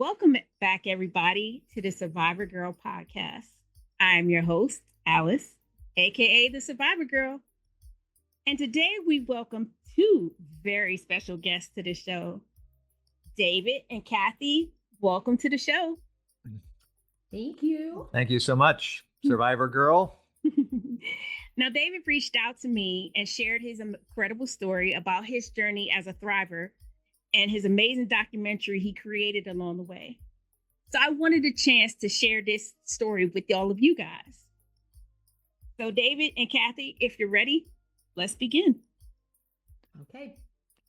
Welcome back, everybody, to the Survivor Girl podcast. I'm your host, Alice, aka the Survivor Girl. And today we welcome two very special guests to the show. David and Kathi, welcome to the show. Thank you. Thank you so much, Survivor Girl. Now, David reached out to me and shared his incredible story about his journey as a thriver and his amazing documentary he created along the way. So I wanted a chance to share this story with all of you guys. So David and Kathi, if you're ready, let's begin. Okay.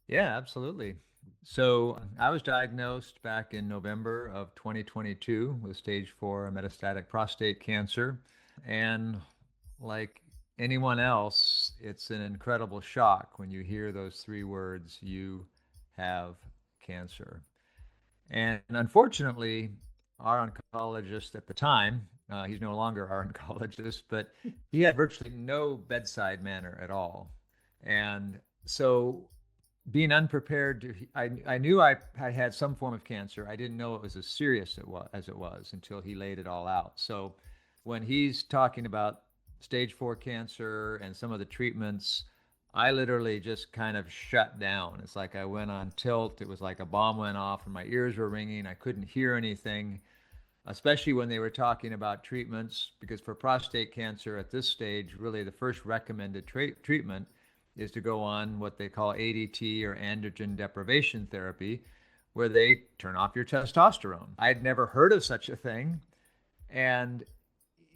Yeah, absolutely. So I was diagnosed back in November of 2022 with stage 4 metastatic prostate cancer. And like anyone else, it's an incredible shock when you hear those three words, you have cancer. And unfortunately, our oncologist at the time, he's no longer our oncologist, but he had virtually no bedside manner at all. And so being unprepared, I knew I had some form of cancer. I didn't know it was as serious as it was until he laid it all out. So when he's talking about stage 4 cancer and some of the treatments, I literally just kind of shut down. It's like I went on tilt. It was like a bomb went off and my ears were ringing. I couldn't hear anything, especially when they were talking about treatments, because for prostate cancer at this stage, really the first recommended treatment is to go on what they call ADT or androgen deprivation therapy, where they turn off your testosterone. I'd never heard of such a thing. And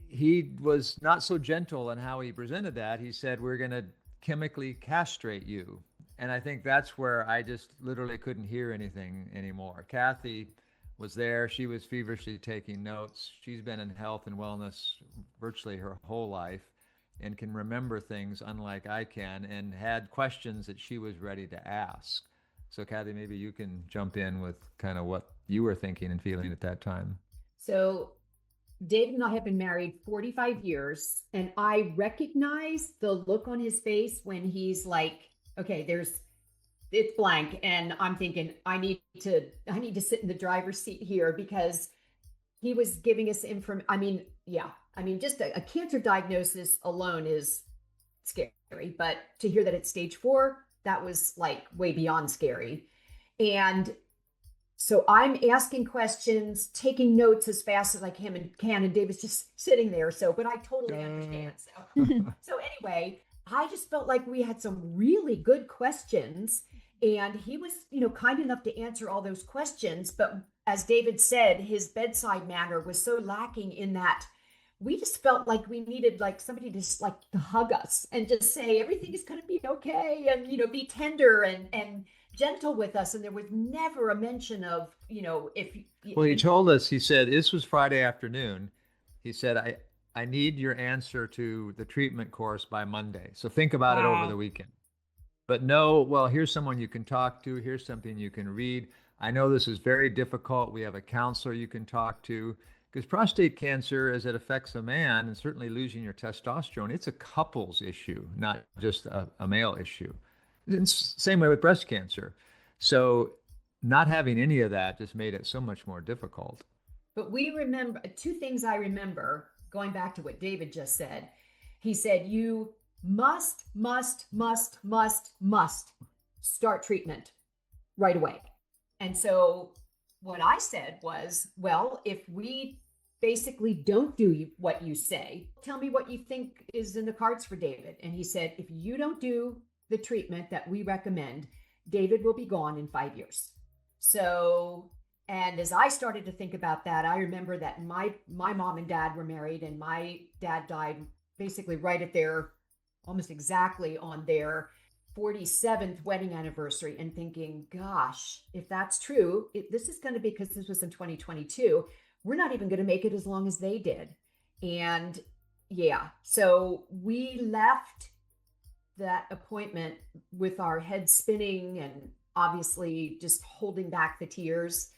he was not so gentle in how he presented that. He said, we're going to chemically castrate you. And I think that's where I just literally couldn't hear anything anymore. Kathi was there. She was feverishly taking notes. She's been in health and wellness virtually her whole life and can remember things unlike I can, and had questions that she was ready to ask. So Kathi, maybe you can jump in with kind of what you were thinking and feeling at that time. So David and I have been married 45 years, and I recognize the look on his face when he's like, okay, it's blank. And I'm thinking, I need to sit in the driver's seat here, because he was giving us just a cancer diagnosis alone is scary, but to hear that it's stage 4, that was like way beyond scary. And so I'm asking questions, taking notes as fast as I can, and David's just sitting there. But I totally understand. So anyway, I just felt like we had some really good questions, and he was, kind enough to answer all those questions. But as David said, his bedside manner was so lacking in that we just felt like we needed like somebody to just like to hug us and just say everything is going to be okay, and be tender and gentle with us. And there was never a mention of, Well, he told us, he said, this was Friday afternoon. He said, I need your answer to the treatment course by Monday. So think about it over the weekend. But no, well, here's someone you can talk to. Here's something you can read. I know this is very difficult. We have a counselor you can talk to. Because prostate cancer, as it affects a man, and certainly losing your testosterone, it's a couple's issue, not just a male issue. It's the same way with breast cancer. So not having any of that just made it so much more difficult. But we remember two things I remember, going back to what David just said. He said, you must start treatment right away. And so what I said was, well, if we basically don't do what you say, tell me what you think is in the cards for David. And he said, if you don't do the treatment that we recommend, David will be gone in 5 years. So, and as I started to think about that, I remember that my mom and dad were married, and my dad died basically right at almost exactly on their 47th wedding anniversary, and thinking, gosh, if that's true, this is going to be, because this was in 2022, we're not even going to make it as long as they did. And yeah, so we left that appointment with our head spinning and obviously just holding back the tears,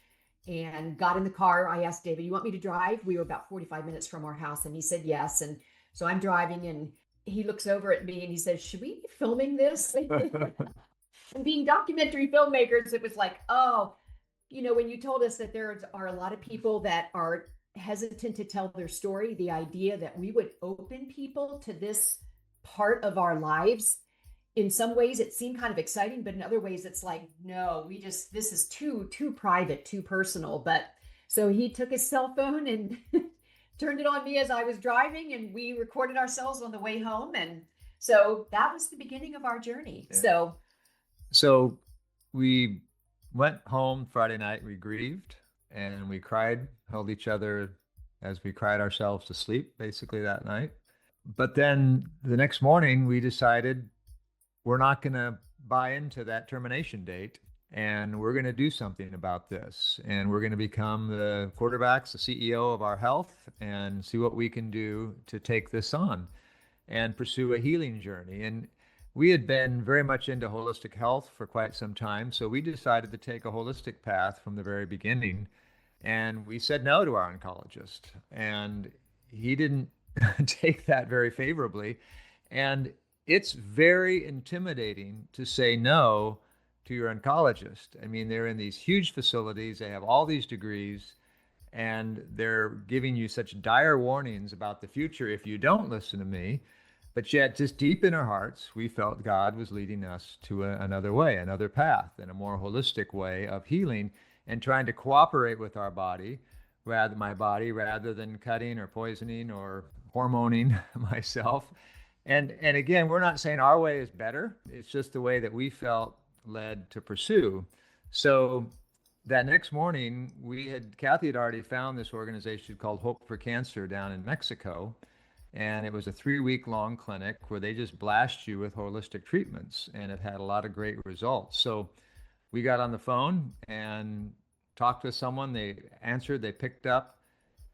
and got in the car. I asked David, you want me to drive? We were about 45 minutes from our house, and he said yes. And so I'm driving, and he looks over at me and he says, should we be filming this? And being documentary filmmakers, it was like, oh, when you told us that there are a lot of people that are hesitant to tell their story, the idea that we would open people to this part of our lives, in some ways it seemed kind of exciting, but in other ways it's like, no, this is too private, too personal. But so he took his cell phone and turned it on me as I was driving, and we recorded ourselves on the way home. And so that was the beginning of our journey. Yeah. So we went home Friday night, we grieved and we cried, held each other as we cried ourselves to sleep basically that night. But then the next morning we decided we're not going to buy into that termination date, and we're going to do something about this. And we're going to become the quarterbacks, the CEO of our health, and see what we can do to take this on and pursue a healing journey. And we had been very much into holistic health for quite some time, so we decided to take a holistic path from the very beginning. And we said no to our oncologist, and he didn't take that very favorably. And it's very intimidating to say no to your oncologist. I mean, they're in these huge facilities, they have all these degrees, and they're giving you such dire warnings about the future if you don't listen to me. But yet, just deep in our hearts, we felt God was leading us to another way, another path, and a more holistic way of healing and trying to cooperate with our body, my body, rather than cutting or poisoning or hormoning myself. And again, we're not saying our way is better. It's just the way that we felt led to pursue. So that next morning, Kathi had already found this organization called Hope for Cancer down in Mexico. And it was a 3-week-long clinic where they just blast you with holistic treatments, and it had a lot of great results. So we got on the phone and talked with someone. They answered, they picked up,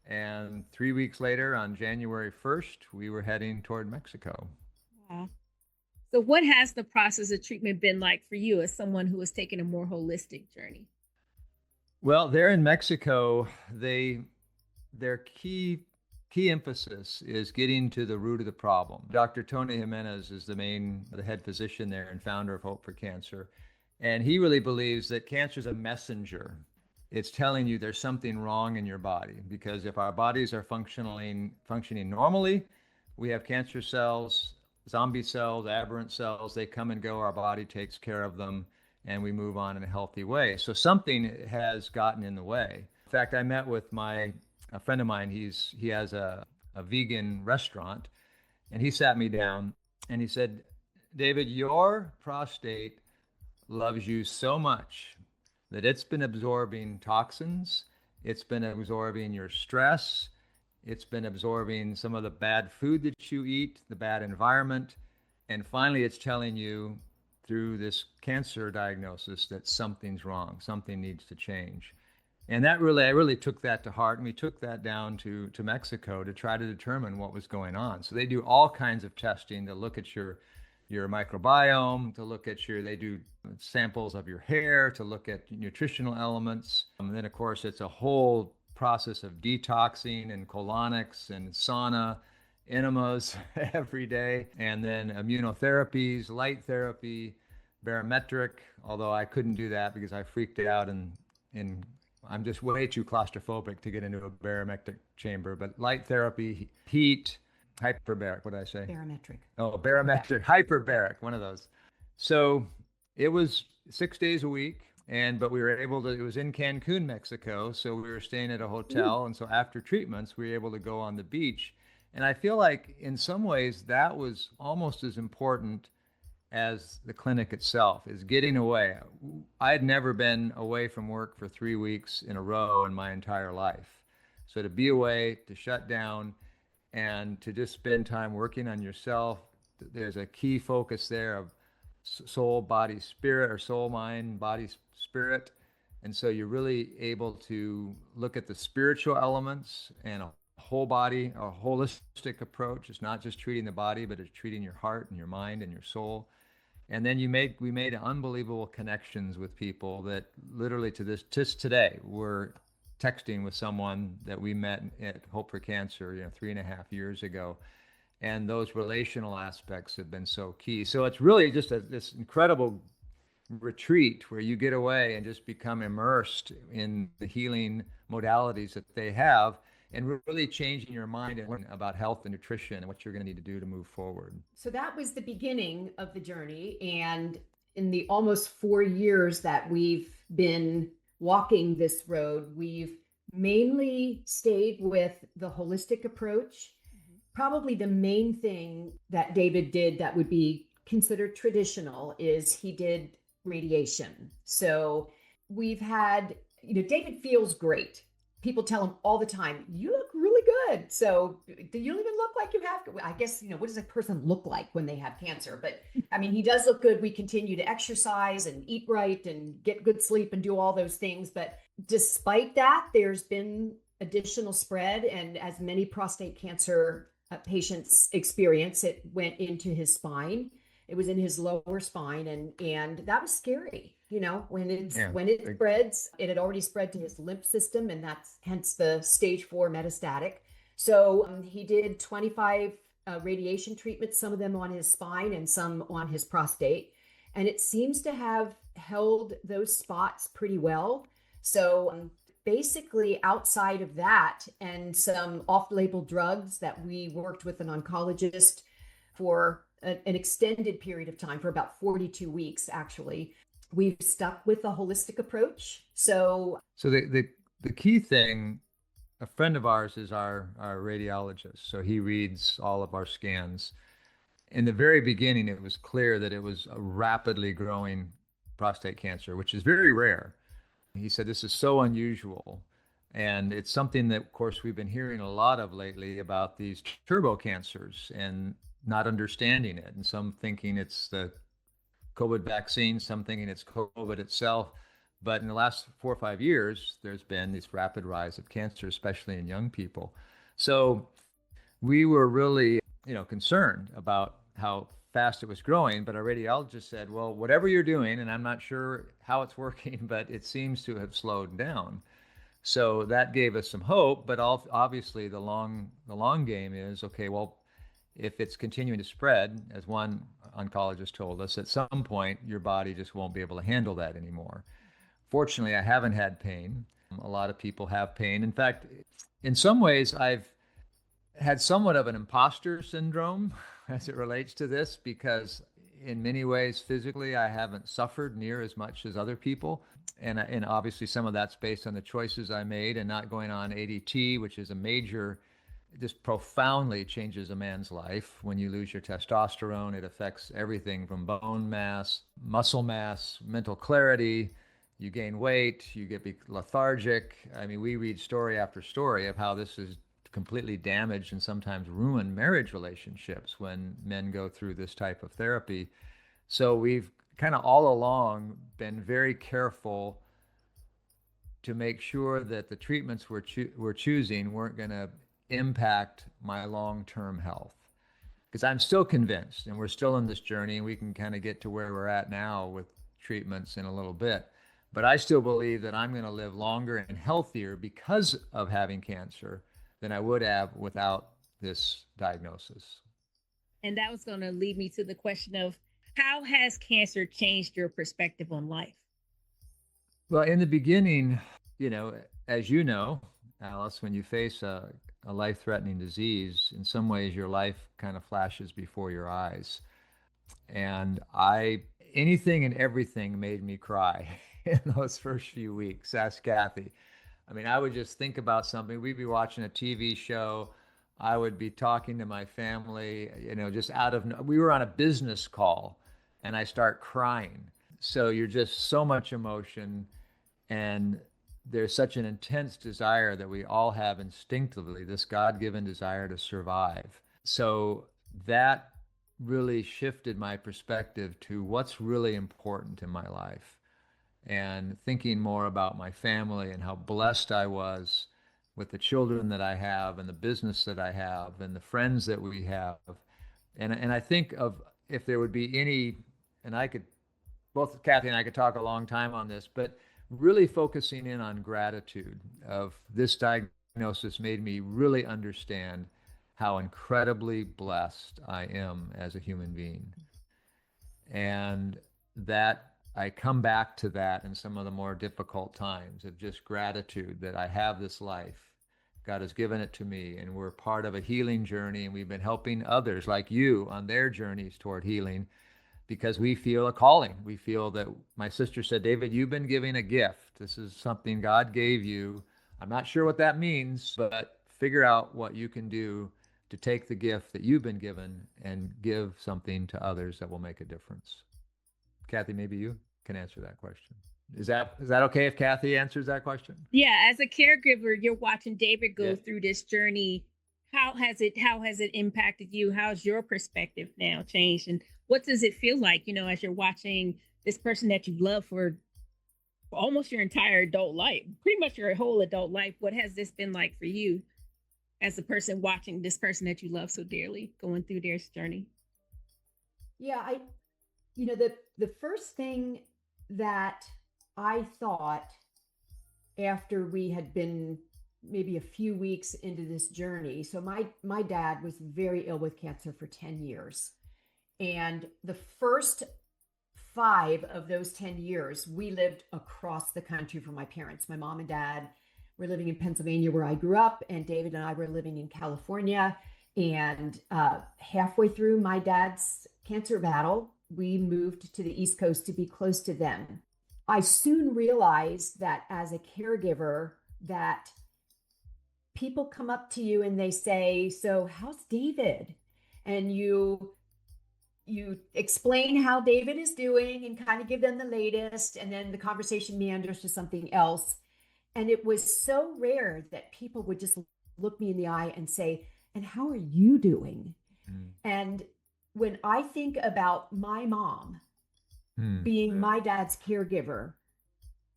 and 3 weeks later, on January 1st, we were heading toward Mexico. Wow. So what has the process of treatment been like for you as someone who has taken a more holistic journey? Well, there in Mexico, their key emphasis is getting to the root of the problem. Dr. Tony Jimenez is the head physician there and founder of Hope for Cancer. And he really believes that cancer is a messenger. It's telling you there's something wrong in your body, because if our bodies are functioning normally, we have cancer cells, zombie cells, aberrant cells, they come and go, our body takes care of them, and we move on in a healthy way. So something has gotten in the way. In fact, I met with a friend of mine. He has a vegan restaurant, and he sat me down and he said, David, your prostate loves you so much that it's been absorbing toxins, it's been absorbing your stress, it's been absorbing some of the bad food that you eat, the bad environment, and finally it's telling you through this cancer diagnosis that something's wrong, something needs to change. And I really took that to heart, and we took that down to Mexico to try to determine what was going on. So they do all kinds of testing to look at your microbiome, they do samples of your hair, to look at nutritional elements. And then of course it's a whole process of detoxing and colonics and sauna, enemas every day, and then immunotherapies, light therapy, barometric, although I couldn't do that because I freaked out and I'm just way too claustrophobic to get into a barometric chamber. But light therapy, heat, hyperbaric, what did I say? Barometric. Oh, barometric, hyperbaric, one of those. So it was 6 days a week, but we were able to, it was in Cancun, Mexico, so we were staying at a hotel. Ooh. And so after treatments, we were able to go on the beach. And I feel like in some ways that was almost as important as the clinic itself, is getting away. I had never been away from work for 3 weeks in a row in my entire life. So to be away, to shut down, and to just spend time working on yourself, there's a key focus there of soul, body, spirit, or soul, mind, body, spirit. And so you're really able to look at the spiritual elements and a whole body, a holistic approach. It's not just treating the body, but it's treating your heart and your mind and your soul. And then we made unbelievable connections with people that literally just today, we're texting with someone that we met at Hope for Cancer, 3.5 years ago. And those relational aspects have been so key. So it's really just this incredible retreat where you get away and just become immersed in the healing modalities that they have, and really changing your mind and learning about health and nutrition and what you're going to need to do to move forward. So that was the beginning of the journey. And in the almost 4 years that we've been walking this road, we've mainly stayed with the holistic approach. Probably the main thing that David did that would be considered traditional is he did radiation. So we've had, David feels great. People tell him all the time, you look really good. So you don't even look like you have, I guess, what does a person look like when they have cancer? But I mean, he does look good. We continue to exercise and eat right and get good sleep and do all those things. But despite that, there's been additional spread. And as many prostate cancer patients experience, it went into his spine. It was in his lower spine, and that was scary. When it spreads, it had already spread to his lymph system, and that's hence the stage 4 metastatic. So he did 25 radiation treatments, some of them on his spine and some on his prostate, and it seems to have held those spots pretty well. So basically, outside of that and some off-label drugs that we worked with an oncologist for an extended period of time, for about 42 weeks, actually, we've stuck with the holistic approach. So the key thing, a friend of ours is our radiologist. So he reads all of our scans. In the very beginning, it was clear that it was a rapidly growing prostate cancer, which is very rare. He said, this is so unusual. And it's something that, of course, we've been hearing a lot of lately about these turbo cancers and not understanding it. And some thinking it's the COVID vaccine, some thinking it's COVID itself. But in the last 4 or 5 years, there's been this rapid rise of cancer, especially in young people. So we were really, concerned about how fast it was growing, but our radiologist said, well, whatever you're doing, and I'm not sure how it's working, but it seems to have slowed down. So that gave us some hope, but obviously the long game is, okay, well, if it's continuing to spread, as one oncologist told us, at some point your body just won't be able to handle that anymore. Fortunately, I haven't had pain. A lot of people have pain. In fact, in some ways, I've had somewhat of an imposter syndrome as it relates to this, because in many ways, physically, I haven't suffered near as much as other people. And obviously some of that's based on the choices I made and not going on ADT, which is a major, just profoundly changes a man's life. When you lose your testosterone, it affects everything from bone mass, muscle mass, mental clarity. You gain weight, you get lethargic. I mean, we read story after story of how this is completely damaged and sometimes ruin marriage relationships when men go through this type of therapy. So we've kind of all along been very careful to make sure that the treatments we're choosing weren't going to impact my long-term health. Because I'm still convinced, and we're still in this journey, and we can kind of get to where we're at now with treatments in a little bit. But I still believe that I'm going to live longer and healthier because of having cancer than I would have without this diagnosis. And that was going to lead me to the question of, how has cancer changed your perspective on life? Well, in the beginning, as you know, Alice, when you face a life-threatening disease, in some ways your life kind of flashes before your eyes. And anything and everything made me cry in those first few weeks. Ask Kathi. I mean, I would just think about something. We'd be watching a TV show. I would be talking to my family, just we were on a business call, and I start crying. So you're just so much emotion, and there's such an intense desire that we all have instinctively, this God-given desire to survive. So that really shifted my perspective to what's really important in my life, and thinking more about my family and how blessed I was with the children that I have and the business that I have and the friends that we have. And I think of, if there would be any, and both Kathi and I could talk a long time on this, but really focusing in on gratitude of this diagnosis made me really understand how incredibly blessed I am as a human being. And that I come back to that in some of the more difficult times of just gratitude that I have this life. God has given it to me, and we're part of a healing journey, and we've been helping others like you on their journeys toward healing because we feel a calling. We feel that my sister said, David, you've been giving a gift. This is something God gave you. I'm not sure what that means, but figure out what you can do to take the gift that you've been given and give something to others that will make a difference. Kathi, maybe you can answer that question. Is that okay if Kathi answers that question? Yeah, as a caregiver, you're watching David go through this journey. How has it impacted you? How's your perspective now changed? And what does it feel like, as you're watching this person that you love for almost your entire adult life, pretty much your whole adult life? What has this been like for you as a person watching this person that you love so dearly going through their journey? Yeah, the first thing that I thought after we had been maybe a few weeks into this journey. So my dad was very ill with cancer for 10 years. And the first 5 of those 10 years, we lived across the country from my parents. My mom and dad were living in Pennsylvania where I grew up, and David and I were living in California. And halfway through my dad's cancer battle, we moved to the East Coast to be close to them. I soon realized that as a caregiver, that people come up to you and they say, so how's David? And you explain how David is doing and kind of give them the latest. And then the conversation meanders to something else. And it was so rare that people would just look me in the eye and say, and how are you doing? Mm. And when I think about my mom being my dad's caregiver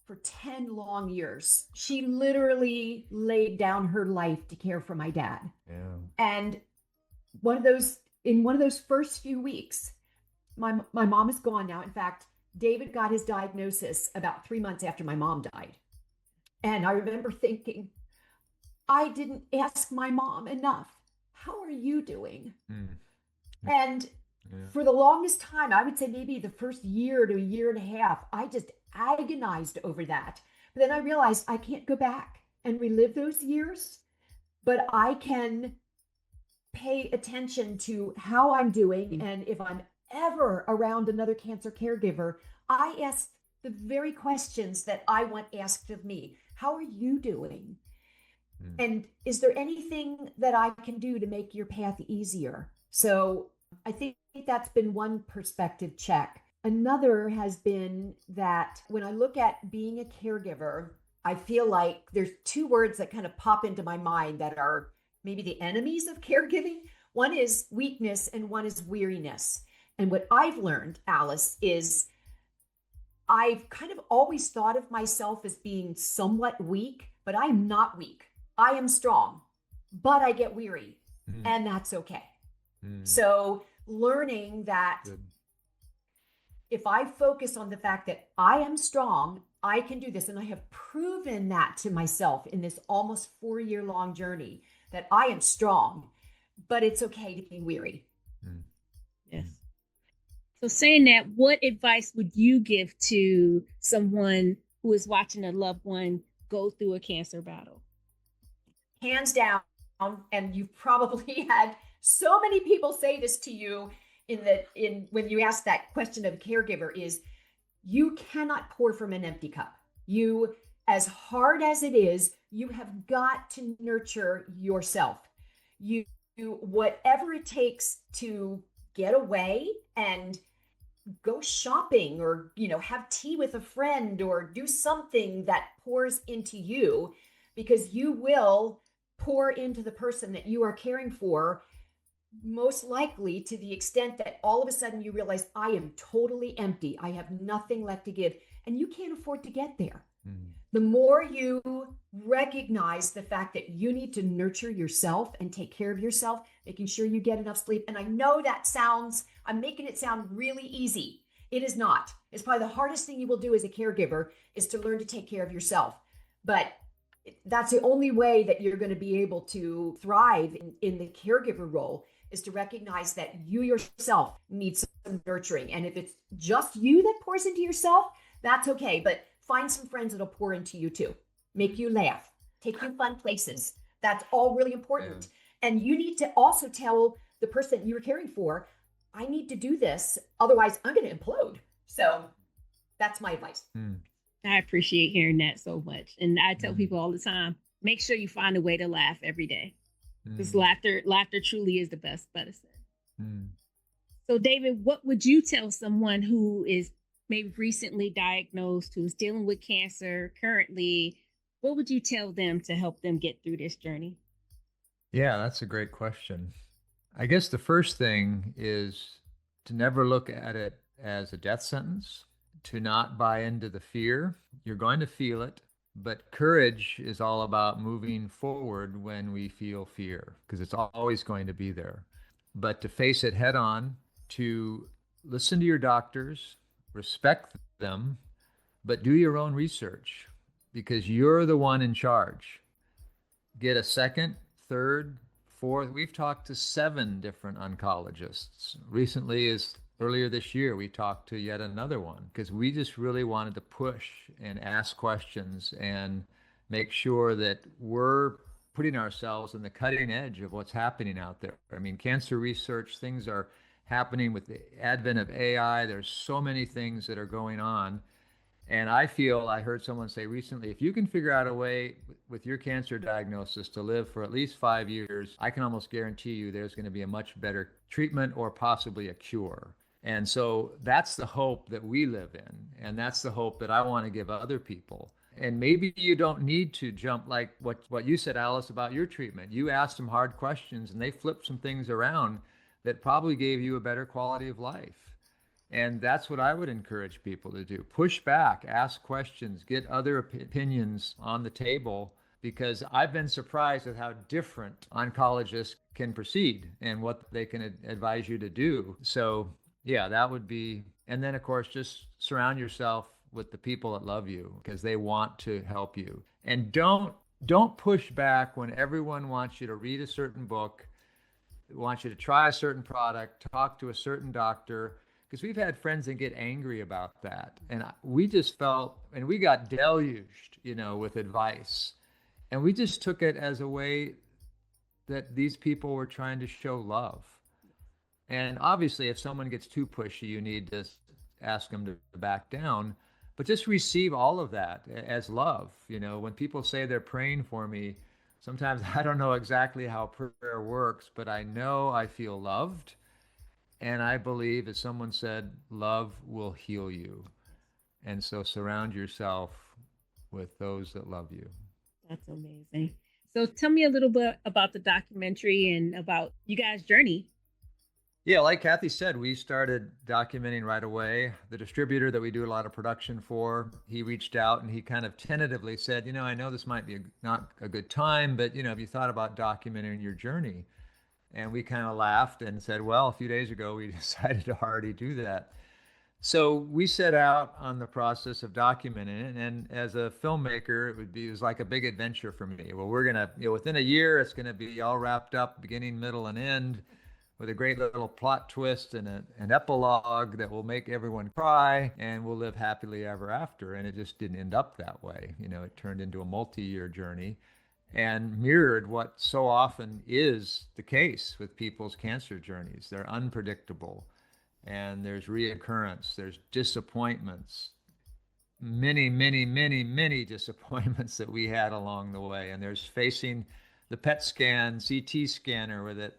for 10 long years, she literally laid down her life to care for my dad. Yeah. And in one of those first few weeks, my mom is gone now. In fact, David got his diagnosis about 3 months after my mom died. And I remember thinking, I didn't ask my mom enough. How are you doing? Mm. And for the longest time, I would say maybe the first year to a year and a half, I just agonized over that. But then I realized I can't go back and relive those years, but I can pay attention to how I'm doing. And if I'm ever around another cancer caregiver, I ask the very questions that I want asked of me. How are you doing? And is there anything that I can do to make your path easier? So I think that's been one perspective check. Another has been that when I look at being a caregiver, I feel like there's 2 words that kind of pop into my mind that are maybe the enemies of caregiving. One is weakness and one is weariness. And what I've learned, Alice, is I've kind of always thought of myself as being somewhat weak, but I'm not weak. I am strong, but I get weary, and that's okay. So learning that if I focus on the fact that I am strong, I can do this. And I have proven that to myself in this almost 4-year-long journey that I am strong, but it's okay to be weary. Yes. So saying that, what advice would you give to someone who is watching a loved one go through a cancer battle? Hands down, and you've probably had so many people say this to you when you ask that question of a caregiver, is you cannot pour from an empty cup. You, as hard as it is, you have got to nurture yourself. You whatever it takes to get away and go shopping or, have tea with a friend or do something that pours into you, because you will pour into the person that you are caring for, most likely to the extent that all of a sudden you realize, I am totally empty. I have nothing left to give. And you can't afford to get there. The more you recognize the fact that you need to nurture yourself and take care of yourself, making sure you get enough sleep. And I know I'm making it sound really easy. It is not. It's probably the hardest thing you will do as a caregiver is to learn to take care of yourself. But that's the only way that you're going to be able to thrive in the caregiver role. is to recognize that you yourself need some nurturing. And if it's just you that pours into yourself, that's okay. But find some friends that'll pour into you too, make you laugh, take you fun places. That's all really important. Yeah. And you need to also tell the person you're caring for, I need to do this, otherwise I'm going to implode. So that's my advice. I appreciate hearing that so much. And I tell people all the time, make sure you find a way to laugh every day. Because laughter truly is the best medicine. So David, what would you tell someone who is maybe recently diagnosed, who's dealing with cancer currently? What would you tell them to help them get through this journey? Yeah, that's a great question. I guess the first thing is to never look at it as a death sentence, to not buy into the fear. You're going to feel it, but courage is all about moving forward when we feel fear, because it's always going to be there. But to face it head on, to listen to your doctors, respect them, but do your own research, because you're the one in charge. Get a second, third, fourth. We've talked to 7 different oncologists. Earlier this year, we talked to yet another one, because we just really wanted to push and ask questions and make sure that we're putting ourselves in the cutting edge of what's happening out there. I mean, cancer research, things are happening with the advent of AI. There's so many things that are going on. And I heard someone say recently, if you can figure out a way with your cancer diagnosis to live for at least 5 years, I can almost guarantee you there's going to be a much better treatment or possibly a cure. And so that's the hope that we live in. And that's the hope that I want to give other people. And maybe you don't need to jump like what you said, Alice, about your treatment. You asked some hard questions and they flipped some things around that probably gave you a better quality of life. And that's what I would encourage people to do. Push back, ask questions, get other opinions on the table, because I've been surprised at how different oncologists can proceed and what they can advise you to do. So yeah, that would be, and then of course, just surround yourself with the people that love you, because they want to help you. And don't push back when everyone wants you to read a certain book, wants you to try a certain product, talk to a certain doctor, because we've had friends that get angry about that. And we just felt, and we got deluged, with advice. And we just took it as a way that these people were trying to show love. And obviously, if someone gets too pushy, you need to ask them to back down. But just receive all of that as love. When people say they're praying for me, sometimes I don't know exactly how prayer works, but I know I feel loved. And I believe, as someone said, love will heal you. And so surround yourself with those that love you. That's amazing. So tell me a little bit about the documentary and about you guys' journey. Yeah, like Kathi said, we started documenting right away. The distributor that we do a lot of production for, he reached out and he kind of tentatively said, I know this might be not a good time, but, have you thought about documenting your journey? And we kind of laughed and said, well, a few days ago, we decided to already do that. So we set out on the process of documenting it. And as a filmmaker, it was like a big adventure for me. Well, we're going to, within a year, it's going to be all wrapped up, beginning, middle, and end, with a great little plot twist and an epilogue that will make everyone cry, and we'll live happily ever after. And it just didn't end up that way. It turned into a multi-year journey and mirrored what so often is the case with people's cancer journeys. They're unpredictable, and there's reoccurrence, there's disappointments, many, many, many, many disappointments that we had along the way. And there's facing the PET scan, CT scanner with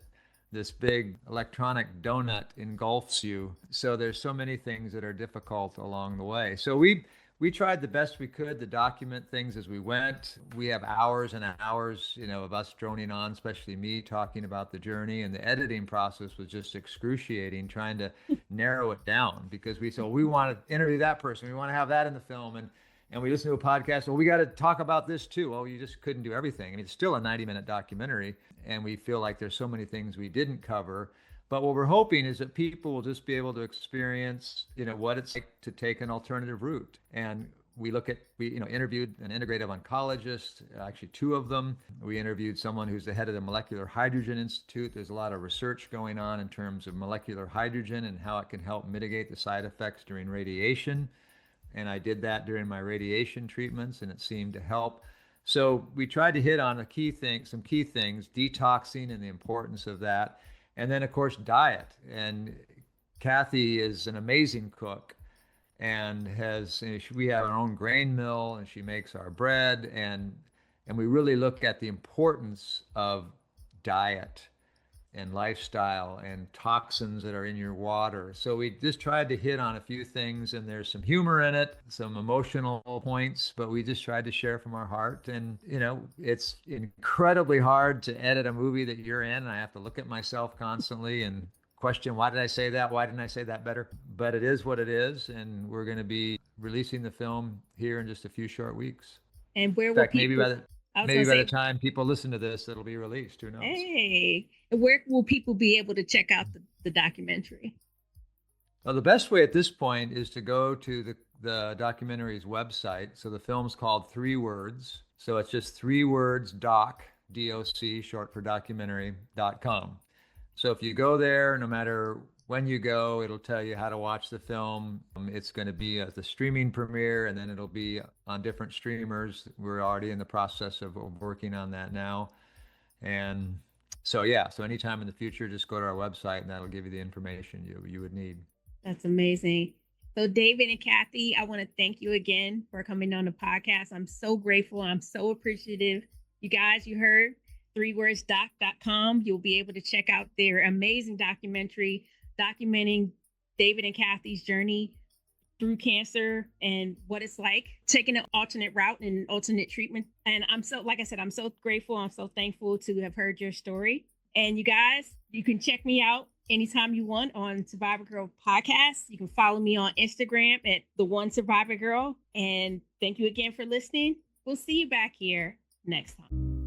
this big electronic donut engulfs you. So there's so many things that are difficult along the way. So we tried the best we could to document things as we went. We have hours and hours, of us droning on, especially me talking about the journey, and the editing process was just excruciating, trying to narrow it down, because we said, well, we want to interview that person. We want to have that in the film. And we listen to a podcast. Well, we got to talk about this too. Well, you just couldn't do everything. I mean, it's still a 90-minute documentary, and we feel like there's so many things we didn't cover. But what we're hoping is that people will just be able to experience, what it's like to take an alternative route. And we interviewed an integrative oncologist, actually two of them. We interviewed someone who's the head of the Molecular Hydrogen Institute. There's a lot of research going on in terms of molecular hydrogen and how it can help mitigate the side effects during radiation. And I did that during my radiation treatments, and it seemed to help. So we tried to hit on some key things, detoxing and the importance of that. And then, of course, diet. And Kathi is an amazing cook, and we have our own grain mill, and she makes our bread, and we really look at the importance of diet and lifestyle and toxins that are in your water. So we just tried to hit on a few things, and there's some humor in it, some emotional points, but we just tried to share from our heart. And, it's incredibly hard to edit a movie that you're in, and I have to look at myself constantly and question, why did I say that? Why didn't I say that better? But it is what it is, and we're going to be releasing the film here in just a few short weeks. And where will people... Maybe by the time people listen to this, it'll be released. Who knows? Hey, where will people be able to check out the documentary? Well, the best way at this point is to go to the documentary's website. So the film's called 3 Words. So it's just 3 words, DOC, short for documentary.com. So if you go there, no matter when you go, it'll tell you how to watch the film. It's going to be at the streaming premiere, and then it'll be on different streamers. We're already in the process of working on that now. And so anytime in the future, just go to our website, and that'll give you the information you would need. That's amazing. So David and Kathi, I want to thank you again for coming on the podcast. I'm so grateful. I'm so appreciative. You guys, you heard 3wordsdoc.com. You'll be able to check out their amazing documentary documenting David and Kathi's journey through cancer and what it's like taking an alternate route and alternate treatment. And I'm so grateful. I'm so thankful to have heard your story. And you guys, you can check me out anytime you want on Survivor Girl Podcast. You can follow me on Instagram at The One Survivor Girl. And thank you again for listening. We'll see you back here next time.